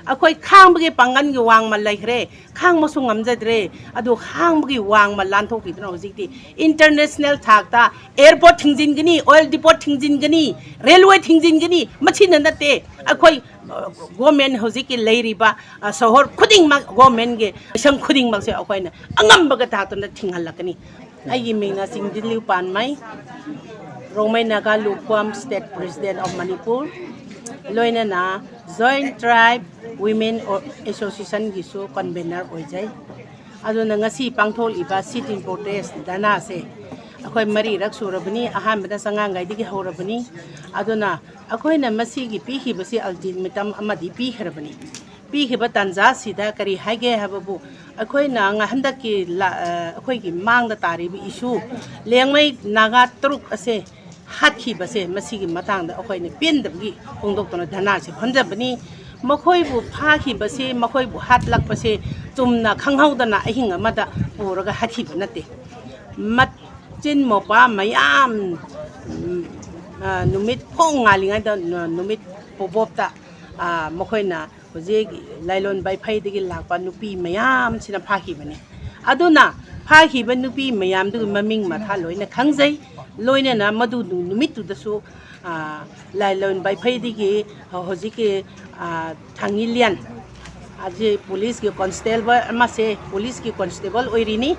ꯑꯩꯈꯣꯏ ꯈꯥꯡꯕꯒꯤ ꯄꯥꯡꯒꯟꯒꯤ ꯋꯥꯡꯃ ꯂꯩꯈ꯭ꯔꯦ ꯈꯥꯡꯕꯁꯨ ꯉꯝꯖꯗ꯭ꯔꯦ ꯑꯗꯨ ꯈꯥꯡꯕꯒꯤ ꯋꯥꯡꯃ ꯂꯥꯟꯊꯣꯛꯈꯤꯗꯨꯅ ꯍꯧꯖꯤꯛꯇꯤ ꯏꯟꯇꯔꯅꯦꯁꯅꯦꯜ ꯊꯥꯛꯇ ꯑꯦꯌꯔꯄꯣꯔꯠ ꯊꯤꯡꯖꯤꯟꯒꯅꯤ ꯑꯣꯏꯜ ꯗꯤꯄꯣꯠ ꯊꯤꯡꯖꯤꯟꯒꯅꯤ ꯔꯦꯜꯋꯦ ꯊꯤꯡꯖꯤꯟꯒꯅꯤ ꯃꯁꯤꯅ ꯅꯠꯇꯦ ꯑꯩꯈꯣꯏ ꯒꯣꯔꯃꯦꯟ ꯍꯧꯖꯤꯛꯀꯤ ꯂꯩꯔꯤꯕ ꯁꯍꯔ ꯈꯨꯗꯤꯡꯃꯛ ꯒꯣꯔꯃꯦꯟꯒꯤ ꯃꯤꯁꯪ ꯈꯨꯗꯤꯡꯃꯛꯁꯦ ꯑꯩꯈꯣꯏꯅ ꯑꯉꯝꯕꯒ ꯊꯥꯛꯇꯨꯅ ꯊꯤꯡꯍꯜꯂꯛꯀꯅꯤ ꯑꯩꯒꯤ ꯃꯤꯡꯅ ꯆꯤꯡꯖꯤꯟꯂꯨ ꯄꯥꯟꯃꯩ ꯔꯣꯡꯃꯩ ꯅꯥꯒꯥ ꯂꯨꯈ꯭ꯋꯥꯝ ꯁ꯭ꯇꯦꯠ ꯄ꯭ꯔꯦꯁꯤꯗꯦꯟꯠ ꯑꯣꯐ ꯃꯅꯤꯄꯨꯔ ꯂꯣꯏꯅꯅ ꯖꯣꯏꯟꯠ ꯇ꯭ꯔꯥꯏꯕ ꯋꯤꯃꯦꯟ ꯑꯦꯁꯣꯁꯤꯌꯦꯁꯟꯒꯤꯁꯨ ꯀꯟꯚꯦꯅꯔ ꯑꯣꯏꯖꯩ ꯑꯗꯨꯅ ꯉꯁꯤ ꯄꯥꯡꯊꯣꯛꯂꯤꯕ ꯁꯤꯇꯤꯡ ꯄ꯭ꯔꯣꯇꯦꯁ ꯙꯔꯅꯥꯁꯦ ꯑꯩꯈꯣꯏ ꯃꯔꯤꯔꯛ ꯁꯨꯔꯕꯅꯤ ꯑꯍꯥꯟꯕꯗ ꯆꯉꯥꯡꯒꯩꯗꯒꯤ ꯍꯧꯔꯕꯅꯤ ꯑꯗꯨꯅ ꯑꯩꯈꯣꯏꯅ ꯃꯁꯤꯒꯤ ꯄꯤꯈꯤꯕꯁꯤ ꯑꯜꯇꯤꯃꯦꯇꯝ ꯑꯃꯗꯤ ꯄꯤꯈ꯭ꯔꯕꯅꯤ ꯄꯤꯈꯤꯕ ꯇꯥꯟꯖꯥꯁꯤꯗ ꯀꯔꯤ ꯍꯥꯏꯒꯦ ꯍꯥꯏꯕꯕꯨ ꯑꯩꯈꯣꯏꯅ ꯍꯟꯗꯛꯀꯤ ꯑꯩꯈꯣꯏꯒꯤ ꯃꯥꯡꯗ ꯇꯥꯔꯤꯕ ꯏꯁꯨ ꯂꯦꯡꯃꯩ ꯅꯥꯒꯥ 3 ꯑꯁꯦ ꯍꯥꯠꯈꯤꯕꯁꯦ ꯃꯁꯤꯒꯤ ꯃꯇꯥꯡꯗ ꯑꯩꯈꯣꯏꯅ ꯄꯦꯟꯗꯕꯒꯤ ꯐꯣꯡꯗꯣꯛꯇꯨꯅ ꯙꯔꯅꯥꯁꯦ ꯐꯝꯖꯕꯅꯤ ꯃꯈꯣꯏꯕꯨ ꯐꯥꯈꯤꯕꯁꯦ ꯃꯈꯣꯏꯕꯨ ꯍꯥꯠꯂꯛꯄꯁꯦ ꯆꯨꯝꯅ ꯈꯪꯍꯧꯗꯅ ꯑꯍꯤꯡ ꯑꯃꯗ ꯄꯨꯔꯒ ꯍꯥꯠꯈꯤꯕ ꯅꯠꯇꯦ ꯃꯆꯤꯟ ꯃꯧꯄꯥ ꯃꯌꯥꯝ ꯅꯨꯃꯤꯠ ꯐꯣꯡ ꯉꯥꯜꯂꯤꯉꯩꯗ ꯅꯨꯃꯤꯠ ꯄꯣꯕꯣꯞꯇ ꯃꯈꯣꯏꯅ ꯍꯧꯖꯤꯛ ꯂꯥꯏꯂꯣꯟ ꯕꯥꯏꯐꯩꯗꯒꯤ ꯂꯥꯛꯄ ꯅꯨꯄꯤ ꯃꯌꯥꯝꯁꯤꯅ ꯐꯥꯈꯤꯕꯅꯤ ꯑꯗꯨꯅ ꯐꯥꯈꯤꯕ ꯅꯨꯄꯤ ꯃꯌꯥꯝꯗꯨꯒꯤ ꯃꯃꯤꯡ ꯃꯊꯥ ꯂꯣꯏꯅ ꯈꯪꯖꯩ ꯂꯣꯏꯅꯅ ꯃꯗꯨ ꯅꯨꯃꯤꯠꯇꯨꯗꯁꯨ ꯂꯥꯏꯂꯣꯟ ꯕꯥꯏꯐꯩꯗꯒꯤ ꯍꯧꯖꯤꯛꯀꯤ ꯊꯥꯡꯉꯤꯂꯤꯌꯟ ꯑꯁꯤ ꯄꯨꯂꯤꯁꯀꯤ ꯀꯣꯟꯁꯇꯦꯕꯜ ꯑꯃꯁꯦ ꯄꯨꯂꯤꯁꯀꯤ ꯀꯣꯟꯁꯇꯦꯕꯜ ꯑꯣꯏꯔꯤꯅꯤ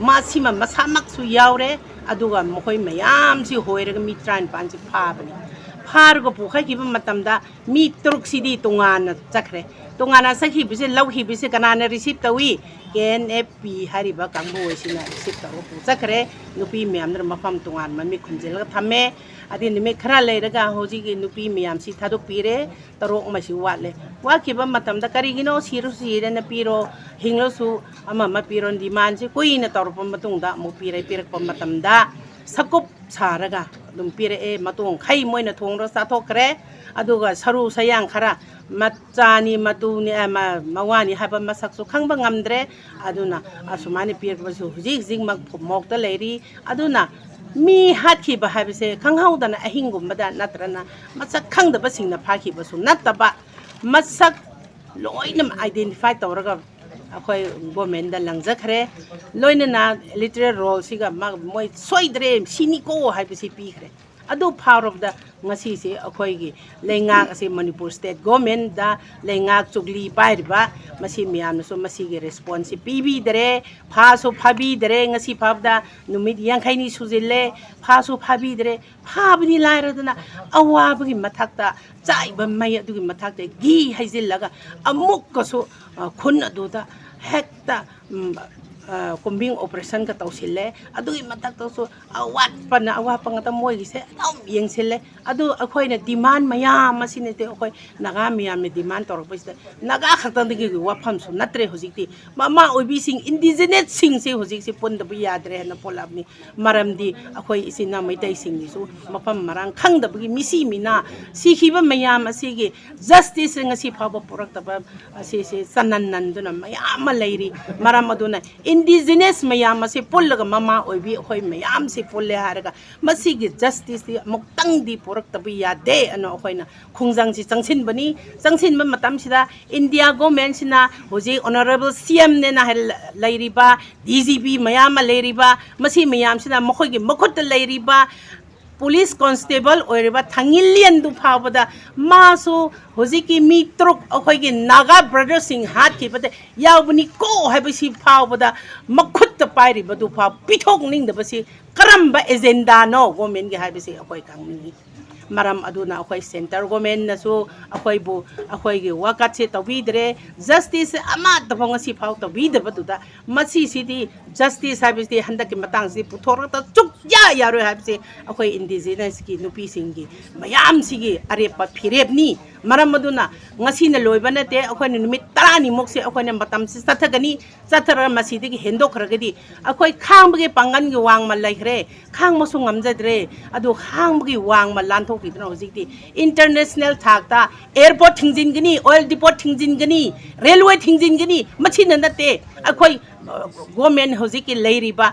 ꯃꯥꯁꯤꯃ ꯃꯁꯥꯃꯛꯁꯨ ꯌꯥꯎꯔꯦ ꯑꯗꯨꯒ ꯃꯈꯣꯏ ꯃꯌꯥꯝꯁꯤ ꯍꯣꯏꯔꯒ ꯃꯤ 19ꯁꯤ ꯐꯥꯕꯅꯤ ꯐꯥꯔꯒ ꯄꯨꯈꯠꯈꯤꯕ ꯃꯇꯝꯗ ꯃꯤ 3ꯁꯤꯗꯤ ꯇꯣꯉꯥꯟꯅ ꯆꯠꯈ꯭ꯔꯦ ꯇꯣꯉꯥꯟꯅ ꯆꯠꯈꯤꯕꯁꯦ ꯂꯧꯈꯤꯕꯁꯦ ꯀꯅꯥꯅ ꯔꯤꯁꯤꯞ ꯇꯧꯏ KNFP ꯍꯥꯏꯔꯤꯕ ꯀꯥꯡꯕꯨ ꯑꯁꯤꯅ ꯔꯤꯁꯤꯞ ꯇꯧꯔꯒ ꯄꯨꯆꯠꯈ꯭ꯔꯦ ꯅꯨꯄꯤ ꯃꯌꯥꯝꯗꯨꯅ ꯃꯐꯝ ꯇꯣꯉꯥꯟ ꯃꯃꯤꯠ ꯈꯨꯝꯖꯤꯜꯂꯒ ꯊꯝꯃꯦ ꯑꯗꯩ ꯅꯨꯃꯤꯠ ꯈꯔ ꯂꯩꯔꯒ ꯍꯧꯖꯤꯛꯀꯤ ꯅꯨꯄꯤ ꯃꯌꯥꯝꯁꯤ ꯊꯥꯗꯣꯛꯄꯤꯔꯦ ꯇꯔꯨꯛ ꯑꯃꯁꯤ ꯋꯥꯠꯂꯦ ꯋꯥꯠꯈꯤꯕ ꯃꯇꯝꯗ ꯀꯔꯤꯒꯤꯅꯣ ꯁꯤꯔꯁꯨ ꯁꯤꯔꯦꯅ ꯄꯤꯔꯣ ꯍꯤꯡꯂꯁꯨ ꯑꯃ ꯄꯤꯔꯣ ꯗꯤꯃꯥꯟꯁꯤ ꯀꯨꯏꯅ ꯇꯧꯔꯛꯄ ꯃꯇꯨꯡꯗ ꯑꯃꯨꯛ ꯄꯤꯔꯛꯄ ꯃꯇꯝꯗ ꯁꯀꯨꯞ ꯁꯥꯔꯒ ꯑꯗꯨꯝ ꯄꯤꯔꯛꯑꯦ ꯃꯇꯣꯡꯈꯩ ꯃꯣꯏꯅ ꯊꯣꯡꯔꯒ ꯆꯥꯊꯣꯛꯈ꯭ꯔꯦ ꯑꯗꯨꯒ ꯁꯔꯨ ꯁꯌꯥꯡ ꯈꯔ ꯃꯆꯥꯅꯤ ꯃꯇꯨꯅꯤ ꯃꯋꯥꯅꯤ ꯍꯥꯏꯕ ꯃꯁꯛꯁꯨ ꯈꯪꯕ ꯉꯝꯗ꯭ꯔꯦ ꯑꯗꯨꯅ ꯑꯁꯨꯃꯥꯏꯅ ꯄꯤꯔꯛꯄꯁꯨ ꯍꯧꯖꯤꯛꯃꯛ ꯃꯣꯛꯇ ꯂꯩꯔꯤ ꯑꯗꯨꯅ ꯃꯤ ꯍꯥꯠꯈꯤꯕ ꯍꯥꯏꯕꯁꯦ ꯈꯪꯍꯧꯗꯅ ꯑꯍꯤꯡꯒꯨꯝꯕꯗ ꯅꯠꯇ꯭ꯔꯒꯅ ꯃꯁꯛ ꯈꯪꯗꯕꯁꯤꯡꯅ ꯐꯥꯈꯤꯕꯁꯨ ꯅꯠꯇꯕ ꯃꯁꯛ ꯂꯣꯏꯅꯃꯛ ꯑꯥꯏꯗꯦꯟꯇꯤꯐꯥꯏ ꯇꯧꯔꯒ ꯑꯩꯈꯣꯏ ꯒꯣꯔꯃꯦꯟꯗ ꯂꯪꯖꯈ꯭ꯔꯦ ꯂꯣꯏꯅꯅ ꯂꯤꯇꯔꯦꯜ ꯔꯣꯜꯁꯤꯒ ꯃꯣꯏ ꯁꯣꯏꯗ꯭ꯔꯦ ꯁꯤꯅꯤꯀꯣ ꯍꯥꯏꯕꯁꯤ ꯄꯤꯈ꯭ꯔꯦ ꯑꯗꯨ ꯐꯥꯎꯔꯕꯗ ꯉꯁꯤꯁꯦ ꯑꯩꯈꯣꯏꯒꯤ ꯂꯩꯉꯥꯛ ꯑꯁꯤ ꯃꯅꯤꯄꯨꯔ ꯁ꯭ꯇꯦꯠ ꯒꯣꯔꯃꯦꯟꯗ ꯂꯩꯉꯥꯛ ꯆꯨꯒꯂꯤ ꯄꯥꯏꯔꯤꯕ ꯃꯁꯤ ꯃꯌꯥꯝꯅꯁꯨ ꯃꯁꯤꯒꯤ ꯔꯦꯁꯄꯣꯟꯁꯁꯤ ꯄꯤꯕꯤꯗ꯭ꯔꯦ ꯐꯥꯁꯨ ꯐꯥꯕꯤꯗ꯭ꯔꯦ ꯉꯁꯤ ꯐꯥꯕꯗ ꯅꯨꯃꯤꯠ 50ꯅꯤ ꯁꯨꯖꯤꯜꯂꯦ ꯐꯥꯁꯨ ꯐꯥꯕꯤꯗ꯭ꯔꯦ ꯐꯥꯕꯗꯤ ꯂꯥꯏꯔꯗꯅ ꯑꯋꯥꯕꯒꯤ ꯃꯊꯛꯇ ꯆꯥꯏꯕ ꯃꯩ ꯑꯗꯨꯒꯤ ꯃꯊꯛꯇ ꯘꯤ ꯍꯩꯖꯤꯜꯂꯒ ꯑꯃꯨꯛꯀꯁꯨ ꯈꯨꯟ ꯑꯗꯨꯗ ꯍꯦꯛꯇ ꯀꯨꯝꯕꯤꯡ ꯑꯣꯄꯔꯦꯁꯟꯒ ꯇꯧꯁꯤꯜꯂꯦ ꯑꯗꯨꯒꯤ ꯃꯊꯛꯇꯁꯨ ꯑꯋꯥꯠꯄ ꯉꯥꯛꯇ ꯃꯣꯏꯒꯤꯁꯦ ꯑꯗꯨꯝ ꯌꯦꯡꯁꯤꯜꯂꯦ ꯑꯗꯨ ꯑꯩꯈꯣꯏꯅ ꯗꯤꯃꯥꯟ ꯃꯌꯥꯝ ꯑꯁꯤꯅꯗꯤ ꯑꯩꯈꯣꯏ ꯅꯥꯒꯥ ꯃꯌꯥꯝꯅ ꯗꯤꯃꯥꯟ ꯇꯧꯔꯛꯄꯁꯤꯗ ꯅꯥꯒꯥ ꯈꯛꯇꯪꯗꯒꯤ ꯋꯥꯐꯝꯁꯨ ꯅꯠꯇ꯭ꯔꯦ ꯍꯧꯖꯤꯛꯇꯤ ꯃꯃꯥ ꯑꯣꯏꯕꯤꯁꯤꯡ ꯏꯟꯗꯤꯖꯤꯅꯁꯁꯤꯡꯁꯦ ꯍꯧꯖꯤꯛꯁꯤ ꯄꯨꯟꯗꯕ ꯌꯥꯗ꯭ꯔꯦ ꯍꯥꯏꯅ ꯄꯣꯠꯂꯛꯑꯕꯅꯤ ꯃꯔꯝꯗꯤ ꯑꯩꯈꯣꯏ ꯏꯆꯤꯟ ꯏꯅꯥꯎ ꯃꯩꯇꯩꯁꯤꯡꯒꯤꯁꯨ ꯃꯐꯝ ꯃꯔꯥꯡ ꯈꯪꯗꯕꯒꯤ ꯃꯤꯁꯤ ꯃꯤꯅꯥ ꯁꯤꯈꯤꯕ ꯃꯌꯥꯝ ꯑꯁꯤꯒꯤ ꯖꯁꯇꯤꯁ ꯉꯁꯤ ꯐꯥꯎꯕ ꯄꯨꯔꯛꯇꯕ ꯑꯁꯤꯁꯦ ꯆꯅꯟꯅꯟꯗꯨꯅ ꯃꯌꯥꯝ ꯑꯃ ꯂꯩꯔꯤ ꯃꯔꯝ ꯑꯗꯨꯅ ꯏꯟꯗꯤꯖꯤꯅꯁ ꯃꯌꯥꯝ ꯑꯁꯤ ꯄꯨꯜꯂꯒ ꯃꯃꯥ ꯑꯣꯏꯕꯤ ꯑꯩꯈꯣꯏ ꯃꯌꯥꯝꯁꯤ ꯄꯨꯜꯂꯦ ꯍꯥꯏꯔꯒ ꯃꯁꯤꯒꯤ ꯖꯁꯇꯤꯁꯇꯤ ꯑꯃꯨꯛꯇꯪꯗꯤ ꯄꯨꯔꯛꯇꯕ ꯌꯥꯗꯦ ꯑꯅ ꯑꯩꯈꯣꯏꯅ ꯈꯣꯡꯖꯪꯁꯤ ꯆꯪꯁꯤꯟꯕꯅꯤ ꯆꯪꯁꯤꯟꯕ ꯃꯇꯝꯁꯤꯗ ꯏꯟꯗꯤꯌꯥ ꯒꯣꯔꯃꯦꯟꯁꯤꯅ ꯍꯧꯖꯤꯛ ꯑꯣꯅꯔꯦꯕꯜ CMꯅꯦꯅ ꯂꯩꯔꯤꯕ DGP ꯃꯌꯥꯝ ꯑꯃ ꯂꯩꯔꯤꯕ ꯃꯁꯤ ꯃꯌꯥꯝꯁꯤꯅ ꯃꯈꯣꯏꯒꯤ ꯃꯈꯨꯠꯇ ꯂꯩꯔꯤꯕ ꯄꯨꯂꯤꯁ ꯀꯣꯟꯁꯇꯦꯕꯜ ꯑꯣꯏꯔꯤꯕ ꯊꯥꯡꯉꯤꯂꯤꯌꯟꯗꯨ ꯐꯥꯎꯕꯗ ꯃꯥꯁꯨ ꯍꯧꯖꯤꯛꯀꯤ ꯃꯤ 3 ꯑꯩꯈꯣꯏꯒꯤ ꯅꯥꯒꯥ ꯕ꯭ꯔꯗꯔꯁꯤꯡ ꯍꯥꯠꯈꯤꯕꯗ ꯌꯥꯎꯕꯅꯤꯀꯣ ꯍꯥꯏꯕꯁꯤ ꯐꯥꯎꯕꯗ ꯃꯈꯨꯠꯇ ꯄꯥꯏꯔꯤꯕꯗꯨ ꯐꯥꯎ ꯄꯤꯊꯣꯛꯅꯤꯡꯗꯕꯁꯤ ꯀꯔꯝꯕ ꯑꯦꯖꯦꯟꯗꯥꯅꯣ ꯒꯣꯔꯃꯦꯟꯒꯤ ꯍꯥꯏꯕꯁꯤ ꯑꯩꯈꯣꯏ ꯈꯪꯅꯤꯡꯉꯤ ꯃꯔꯝ ꯑꯗꯨꯅ ꯑꯩꯈꯣꯏ ꯁꯦꯟꯇꯔ ꯒꯣꯔꯃꯦꯟꯅꯁꯨ ꯑꯩꯈꯣꯏꯒꯤ ꯋꯥꯀꯠꯁꯦ ꯇꯧꯕꯤꯗ꯭ꯔꯦ ꯖꯁꯇꯤꯁ ꯑꯃꯠꯇꯐꯥꯎ ꯉꯁꯤ ꯐꯥꯎ ꯇꯧꯕꯤꯗꯕꯗꯨꯗ ꯃꯁꯤꯁꯤꯗꯤ ꯖꯁꯇꯤꯁ ꯍꯥꯏꯕꯁꯤꯗꯤ ꯍꯟꯗꯛꯀꯤ ꯃꯇꯥꯡꯁꯤꯗꯤ ꯄꯨꯊꯣꯔꯛꯇ ꯁꯨꯛꯌꯥ ꯌꯥꯔꯣꯏ ꯍꯥꯏꯕꯁꯤ ꯑꯩꯈꯣꯏ ꯏꯟꯗꯤꯖꯤꯅꯁꯀꯤ ꯅꯨꯄꯤꯁꯤꯡꯒꯤ ꯃꯌꯥꯝꯁꯤꯒꯤ ꯑꯔꯦꯞꯄ ꯐꯤꯔꯦꯞꯅꯤ ꯃꯔꯝ ꯑꯗꯨꯅ ꯉꯁꯤꯅ ꯂꯣꯏꯕ ꯅꯠꯇꯦ ꯑꯩꯈꯣꯏꯅ ꯅꯨꯃꯤꯠ 10ꯅꯤꯃꯨꯛꯁꯦ ꯑꯩꯈꯣꯏꯅ ꯃꯇꯝꯁꯤ ꯆꯠꯊꯒꯅꯤ ꯆꯠꯊꯔꯒ ꯃꯁꯤꯗꯒꯤ ꯍꯦꯟꯗꯣꯛꯈ꯭ꯔꯒꯗꯤ ꯑꯩꯈꯣꯏ ꯈꯥꯡꯕꯒꯤ ꯄꯥꯡꯒꯟꯒꯤ ꯋꯥꯡꯃ ꯂꯩꯈ꯭ꯔꯦ ꯈꯥꯡꯕꯁꯨ ꯉꯝꯖꯗ꯭ꯔꯦ ꯑꯗꯨ ꯈꯥꯡꯕꯒꯤ ꯋꯥꯡꯃ ꯂꯥꯟꯊꯣꯛ ꯊꯣꯛꯈꯤꯗꯨꯅ ꯍꯧꯖꯤꯛꯇꯤ ꯏꯟꯇꯔꯅꯦꯁꯅꯦꯜ ꯊꯥꯛꯇ ꯑꯦꯌꯔꯄꯣꯔꯠ ꯊꯤꯡꯖꯤꯟꯒꯅꯤ ꯑꯣꯏꯜ ꯗꯤꯄꯣꯠ ꯊꯤꯡꯖꯤꯟꯒꯅꯤ ꯔꯦꯜꯋꯦ ꯊꯤꯡꯖꯤꯟꯒꯅꯤ ꯃꯁꯤꯅ ꯅꯠꯇꯦ ꯑꯩꯈꯣꯏ ꯒꯣꯔꯃꯦꯟ ꯍꯧꯖꯤꯛꯀꯤ ꯂꯩꯔꯤꯕ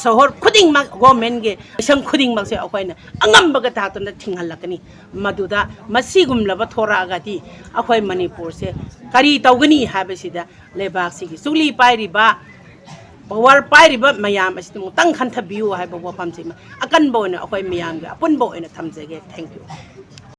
ꯁꯍꯣꯔ ꯈꯨꯗꯤꯡꯃꯛ ꯒꯣꯔꯃꯦꯟꯒꯤ ꯃꯤꯁꯪ ꯈꯨꯗꯤꯡꯃꯛꯁꯦ ꯑꯩꯈꯣꯏꯅ ꯑꯉꯝꯕꯒ ꯊꯥꯛꯇꯨꯅ ꯊꯤꯡꯍꯜꯂꯛꯀꯅꯤ ꯃꯗꯨꯗ ꯃꯁꯤꯒꯨꯝꯂꯕ ꯊꯣꯔꯛꯑꯒꯗꯤ ꯑꯩꯈꯣꯏ ꯃꯅꯤꯄꯨꯔꯁꯦ ꯀꯔꯤ ꯇꯧꯒꯅꯤ ꯍꯥꯏꯕꯁꯤꯗ ꯂꯩꯕꯥꯛꯁꯤꯒꯤ ꯆꯨꯛꯂꯤ ꯄꯥꯏꯔꯤꯕ ꯄꯋꯥꯔ ꯄꯥꯏꯔꯤꯕ ꯃꯌꯥꯝ ꯑꯁꯤꯗ ꯑꯃꯨꯛꯇꯪ ꯈꯟꯊꯕꯤꯌꯨ ꯍꯥꯏꯕ ꯋꯥꯐꯝꯁꯤꯃ ꯑꯀꯟꯕ ꯑꯣꯏꯅ ꯑꯩꯈꯣꯏ ꯃꯌꯥꯝꯒꯤ ꯑꯄꯨꯟꯕ ꯑꯣꯏꯅ ꯊꯝꯖꯒꯦ ꯊꯦꯡꯛ ꯌꯨ